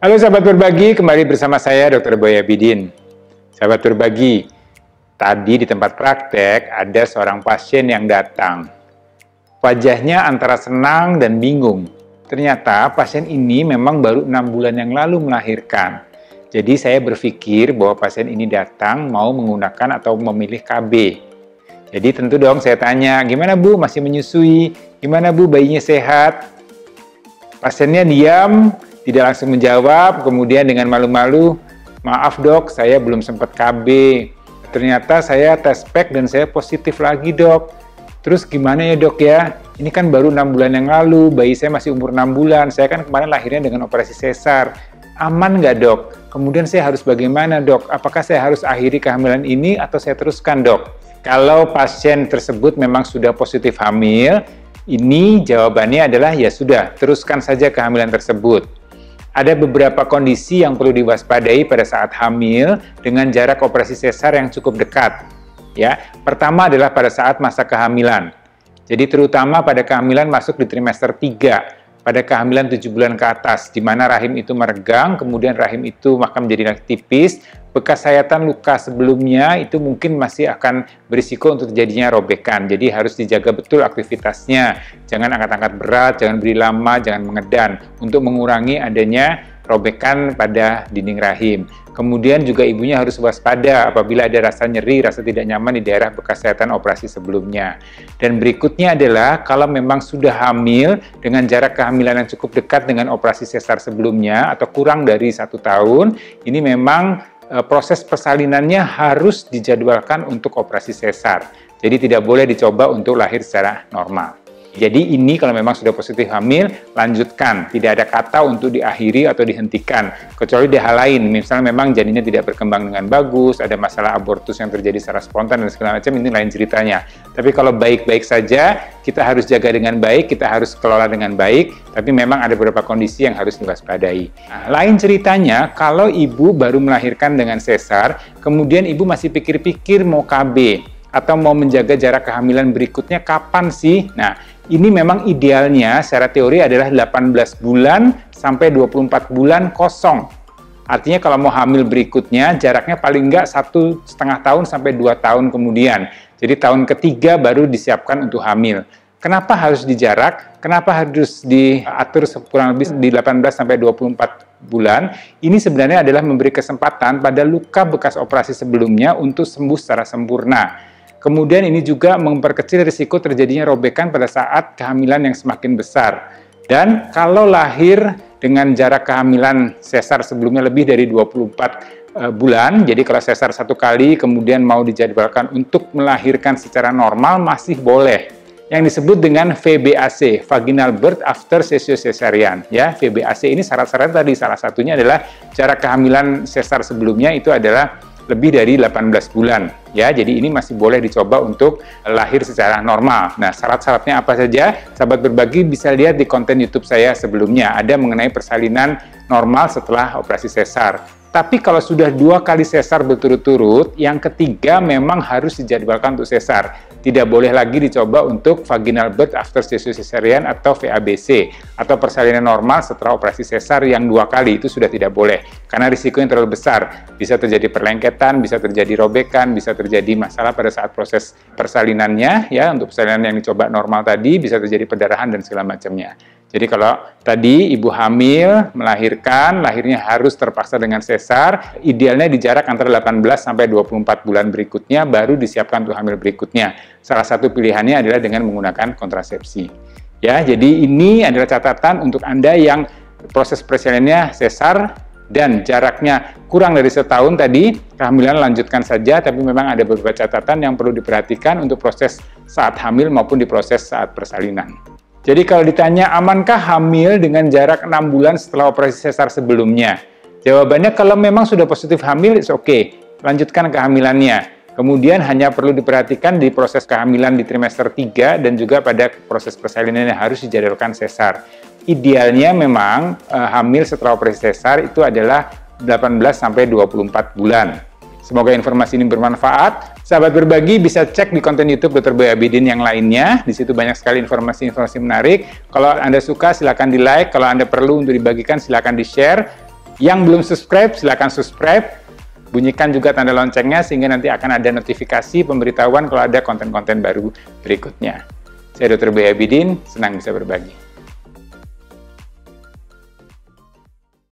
Halo sahabat berbagi, kembali bersama saya Dr. Boy Abidin. Sahabat berbagi, tadi di tempat praktek ada seorang pasien yang datang. Wajahnya antara senang dan bingung. Ternyata pasien ini memang baru 6 bulan yang lalu melahirkan. Jadi saya berpikir bahwa pasien ini datang mau menggunakan atau memilih KB. Jadi tentu dong saya tanya, gimana Bu masih menyusui? Gimana Bu bayinya sehat? Pasiennya diam, tidak langsung menjawab, kemudian dengan malu-malu, maaf dok, saya belum sempat KB. Ternyata saya tes pack dan saya positif lagi dok. Terus gimana ya dok ya? Ini kan baru 6 bulan yang lalu, bayi saya masih umur 6 bulan, saya kan kemarin lahirnya dengan operasi sesar. Aman nggak dok? Kemudian saya harus bagaimana dok? Apakah saya harus akhiri kehamilan ini atau saya teruskan dok? Kalau pasien tersebut memang sudah positif hamil, ini jawabannya adalah ya sudah, teruskan saja kehamilan tersebut. Ada beberapa kondisi yang perlu diwaspadai pada saat hamil dengan jarak operasi sesar yang cukup dekat. Ya, pertama adalah pada saat masa kehamilan. Jadi terutama pada kehamilan masuk di trimester 3, pada kehamilan 7 bulan ke atas, di mana rahim itu meregang, kemudian rahim itu maka menjadi tipis, bekas sayatan luka sebelumnya itu mungkin masih akan berisiko untuk terjadinya robekan. Jadi harus dijaga betul aktivitasnya. Jangan angkat-angkat berat, jangan beri lama, jangan mengedan untuk mengurangi adanya robekan pada dinding rahim. Kemudian juga ibunya harus waspada apabila ada rasa nyeri, rasa tidak nyaman di daerah bekas sayatan operasi sebelumnya. Dan berikutnya adalah kalau memang sudah hamil dengan jarak kehamilan yang cukup dekat dengan operasi sesar sebelumnya atau kurang dari 1 tahun, ini memang proses persalinannya harus dijadwalkan untuk operasi sesar. Jadi tidak boleh dicoba untuk lahir secara normal. Jadi ini kalau memang sudah positif hamil, lanjutkan. Tidak ada kata untuk diakhiri atau dihentikan. Kecuali di hal lain, misalnya memang janinnya tidak berkembang dengan bagus, ada masalah abortus yang terjadi secara spontan dan segala macam, ini lain ceritanya. Tapi kalau baik-baik saja, kita harus jaga dengan baik, kita harus kelola dengan baik, tapi memang ada beberapa kondisi yang harus diwaspadai. Nah, lain ceritanya, kalau ibu baru melahirkan dengan sesar, kemudian ibu masih pikir-pikir mau KB, atau mau menjaga jarak kehamilan berikutnya kapan sih? Nah, ini memang idealnya secara teori adalah 18 bulan sampai 24 bulan kosong. Artinya kalau mau hamil berikutnya, jaraknya paling enggak 1,5 tahun sampai 2 tahun kemudian. Jadi tahun ketiga baru disiapkan untuk hamil. Kenapa harus dijarak? Kenapa harus diatur kurang lebih di 18 sampai 24 bulan? Ini sebenarnya adalah memberi kesempatan pada luka bekas operasi sebelumnya untuk sembuh secara sempurna. Kemudian ini juga memperkecil risiko terjadinya robekan pada saat kehamilan yang semakin besar. Dan kalau lahir dengan jarak kehamilan sesar sebelumnya lebih dari 24 bulan, jadi kalau sesar 1 kali kemudian mau dijadwalkan untuk melahirkan secara normal masih boleh. Yang disebut dengan VBAC, Vaginal Birth After Cesarean. Ya, VBAC ini syarat-syarat tadi, salah satunya adalah jarak kehamilan sesar sebelumnya itu adalah lebih dari 18 bulan. Ya, jadi ini masih boleh dicoba untuk lahir secara normal. Nah, syarat-syaratnya apa saja? Sahabat berbagi bisa lihat di konten YouTube saya sebelumnya. Ada mengenai persalinan normal setelah operasi sesar. Tapi kalau sudah 2 kali sesar berturut-turut, yang ketiga memang harus dijadwalkan untuk sesar. Tidak boleh lagi dicoba untuk vaginal birth after cesarean atau VABC, atau persalinan normal setelah operasi sesar yang 2 kali, itu sudah tidak boleh. Karena risikonya terlalu besar. Bisa terjadi perlengketan, bisa terjadi robekan, bisa terjadi masalah pada saat proses persalinannya, ya, untuk persalinan yang dicoba normal tadi, bisa terjadi perdarahan dan segala macamnya. Jadi kalau tadi ibu hamil, melahirkan, lahirnya harus terpaksa dengan sesar, idealnya di jarak antara 18 sampai 24 bulan berikutnya baru disiapkan untuk hamil berikutnya. Salah satu pilihannya adalah dengan menggunakan kontrasepsi. Ya, jadi ini adalah catatan untuk Anda yang proses persalinannya sesar dan jaraknya kurang dari 1 tahun tadi, kehamilan lanjutkan saja, tapi memang ada beberapa catatan yang perlu diperhatikan untuk proses saat hamil maupun di proses saat persalinan. Jadi kalau ditanya, amankah hamil dengan jarak 6 bulan setelah operasi sesar sebelumnya? Jawabannya kalau memang sudah positif hamil, it's okay. Lanjutkan kehamilannya. Kemudian hanya perlu diperhatikan di proses kehamilan di trimester 3 dan juga pada proses persalinan yang harus dijadwalkan sesar. Idealnya memang hamil setelah operasi sesar itu adalah 18 sampai 24 bulan. Semoga informasi ini bermanfaat. Sahabat berbagi bisa cek di konten YouTube Dr. Boy Abidin yang lainnya. Di situ banyak sekali informasi-informasi menarik. Kalau Anda suka silakan di-like, kalau Anda perlu untuk dibagikan silakan di-share. Yang belum subscribe, silakan subscribe. Bunyikan juga tanda loncengnya sehingga nanti akan ada notifikasi pemberitahuan kalau ada konten-konten baru berikutnya. Saya Dr. Boy Abidin, senang bisa berbagi.